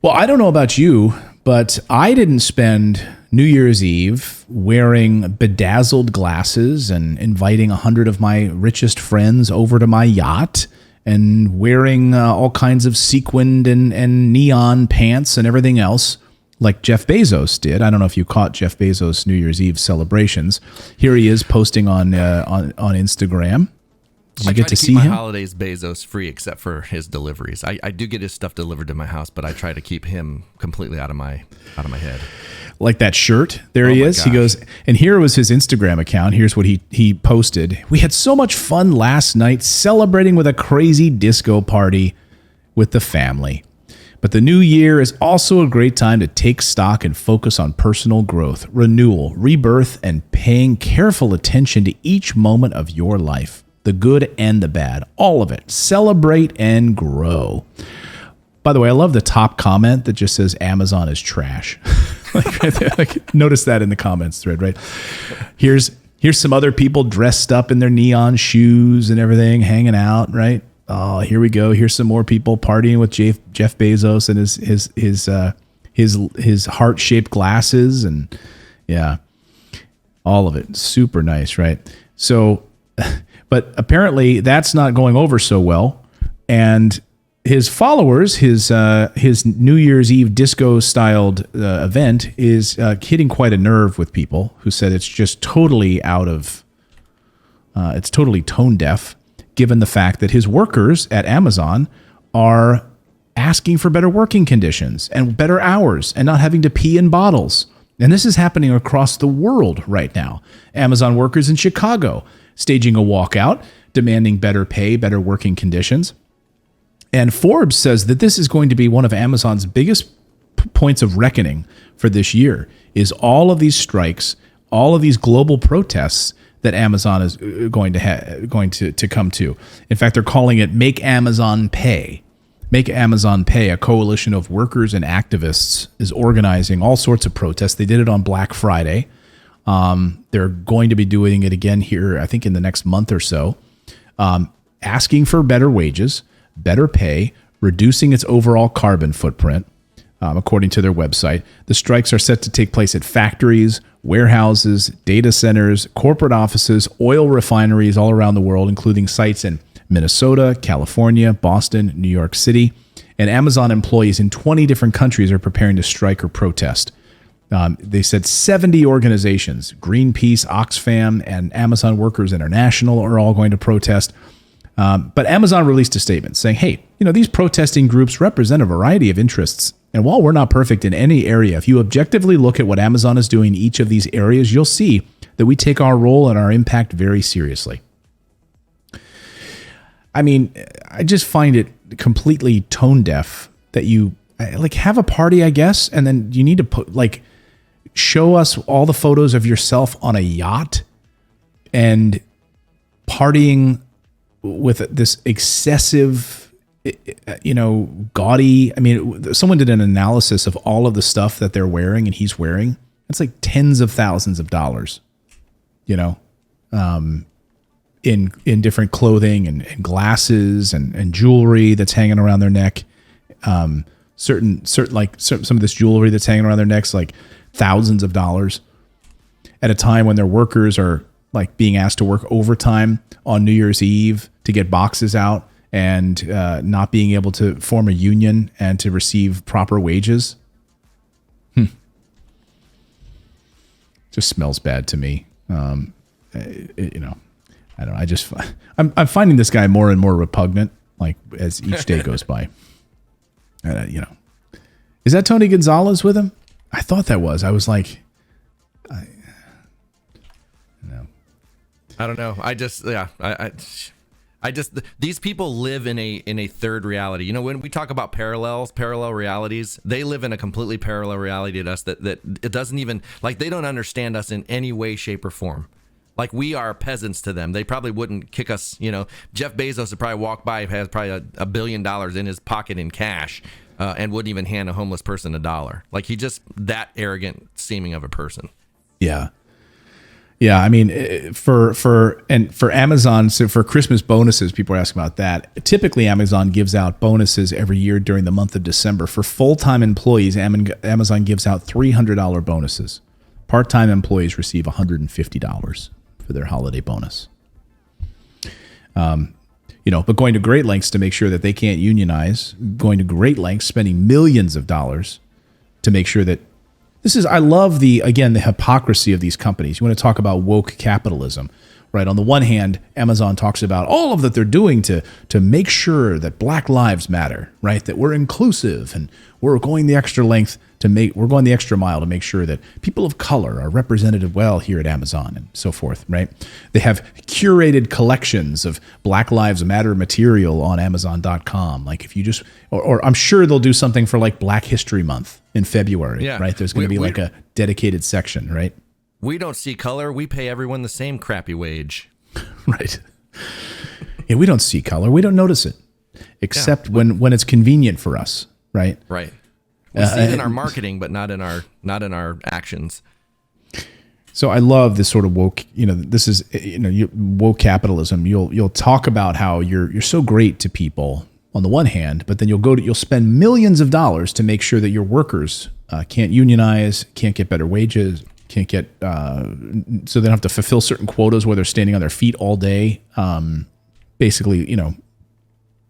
Well, I don't know about you, but I didn't spend New Year's Eve wearing bedazzled glasses and inviting 100 of my richest friends over to my yacht and wearing all kinds of sequined and neon pants and everything else like Jeff Bezos did. I don't know if you caught Jeff Bezos' New Year's Eve celebrations. Here he is posting on Instagram. Did you get to see my him? holidays Bezos free except for his deliveries. I do get his stuff delivered to my house, but I try to keep him completely out of my head. Like that shirt. There he is. Gosh. He goes, and here was his Instagram account. Here's what he posted. We had so much fun last night celebrating with a crazy disco party with the family. But the new year is also a great time to take stock and focus on personal growth, renewal, rebirth, and paying careful attention to each moment of your life. The good and the bad, all of it. Celebrate and grow. By the way, I love the top comment that just says Amazon is trash. like, notice that in the comments thread, right? Here's some other people dressed up in their neon shoes and everything, hanging out, right? Oh, here we go. Here's some more people partying with Jeff Bezos and his heart-shaped glasses, and yeah, all of it. Super nice, right? So, but apparently that's not going over so well, and his followers, his New Year's Eve disco-styled event is hitting quite a nerve with people who said it's just totally it's totally tone deaf, given the fact that his workers at Amazon are asking for better working conditions and better hours and not having to pee in bottles. And this is happening across the world right now. Amazon workers in Chicago staging a walkout, demanding better pay, better working conditions. And Forbes says that this is going to be one of Amazon's biggest points of reckoning for this year, is all of these strikes, all of these global protests that Amazon is going to come to. In fact, they're calling it Make Amazon Pay. Make Amazon Pay, a coalition of workers and activists, is organizing all sorts of protests. They did it on Black Friday. They're going to be doing it again here, I think, in the next month or so, asking for better wages, better pay, reducing its overall carbon footprint, according to their website. The strikes are set to take place at factories, warehouses, data centers, corporate offices, oil refineries all around the world, including sites in Minnesota, California, Boston, New York City. And Amazon employees in 20 different countries are preparing to strike or protest. They said 70 organizations, Greenpeace, Oxfam, and Amazon Workers International are all going to protest. But Amazon released a statement saying, hey, these protesting groups represent a variety of interests. And while we're not perfect in any area, if you objectively look at what Amazon is doing in each of these areas, you'll see that we take our role and our impact very seriously. I mean, I just find it completely tone deaf that you have a party, I guess, and then you need to show us all the photos of yourself on a yacht and partying with this excessive, gaudy. I mean, someone did an analysis of all of the stuff that they're wearing and he's wearing. It's like tens of thousands of dollars, in different clothing and glasses and jewelry that's hanging around their neck. Certain some of this jewelry that's hanging around their necks, like thousands of dollars, at a time when their workers are being asked to work overtime on New Year's Eve to get boxes out and not being able to form a union and to receive proper wages. Just smells bad to me. I don't know. I'm finding this guy more and more repugnant, as each day goes by. Is that Tony Gonzalez with him? I thought that was. I was like, I don't know. These people live in a third reality. When we talk about parallel realities, they live in a completely parallel reality to us that it doesn't even, they don't understand us in any way, shape, or form. We are peasants to them. They probably wouldn't kick us. Jeff Bezos would probably walk by, has probably $1 billion in his pocket in cash, and wouldn't even hand a homeless person $1. He just that arrogant seeming of a person. Yeah. Yeah, I mean, for Amazon, so for Christmas bonuses, people are asking about that. Typically, Amazon gives out bonuses every year during the month of December. For full-time employees, Amazon gives out $300 bonuses. Part-time employees receive $150 for their holiday bonus. But going to great lengths to make sure that they can't unionize, going to great lengths, spending millions of dollars to make sure that I love the hypocrisy of these companies. You want to talk about woke capitalism, right? On the one hand, Amazon talks about all of that they're doing to make sure that Black lives matter, right? That we're inclusive and we're going the extra mile to make sure that people of color are represented well here at Amazon and so forth, right? They have curated collections of Black Lives Matter material on Amazon.com. Like if you just, or I'm sure they'll do something for like Black History Month in February, right? There's going to be like a dedicated section, right? We don't see color. We pay everyone the same crappy wage. Right. Yeah, we don't see color. We don't notice it, except when it's convenient for us, right? Right. We see it in our marketing, but not in our actions. So I love this sort of woke. This is woke capitalism. You'll talk about how you're so great to people on the one hand, but then you'll spend millions of dollars to make sure that your workers can't unionize, can't get better wages, can't get so they don't have to fulfill certain quotas where they're standing on their feet all day, basically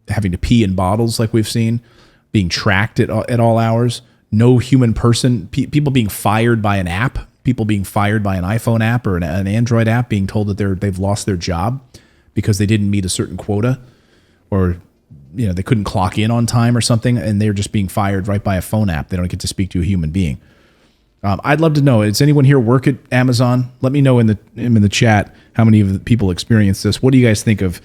having to pee in bottles like we've seen, being tracked at all hours, no human person, people being fired by an app, people being fired by an iPhone app or an Android app, being told that they've lost their job because they didn't meet a certain quota, or they couldn't clock in on time or something, and they're just being fired right by a phone app. They don't get to speak to a human being. I'd love to know, does anyone here work at Amazon? Let me know in the chat how many of the people experience this. What do you guys think of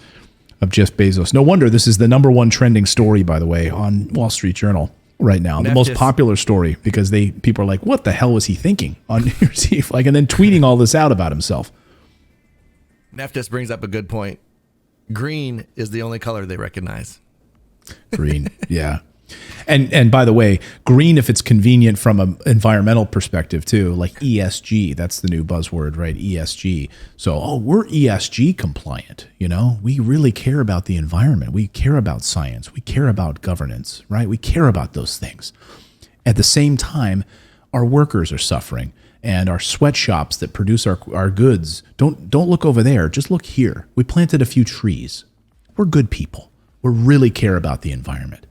Jeff Bezos? No wonder this is the number one trending story, by the way, on Wall Street Journal right now. The most popular story, because people are like, what the hell was he thinking on New Year's Eve? And then tweeting all this out about himself. Neff just brings up a good point. Green is the only color they recognize. Green, yeah. And by the way, green, if it's convenient from an environmental perspective too, like ESG, that's the new buzzword, right? ESG. So, we're ESG compliant. We really care about the environment. We care about science. We care about governance, right? We care about those things. At the same time, our workers are suffering, and our sweatshops that produce our goods, don't look over there. Just look here. We planted a few trees. We're good people. We really care about the environment.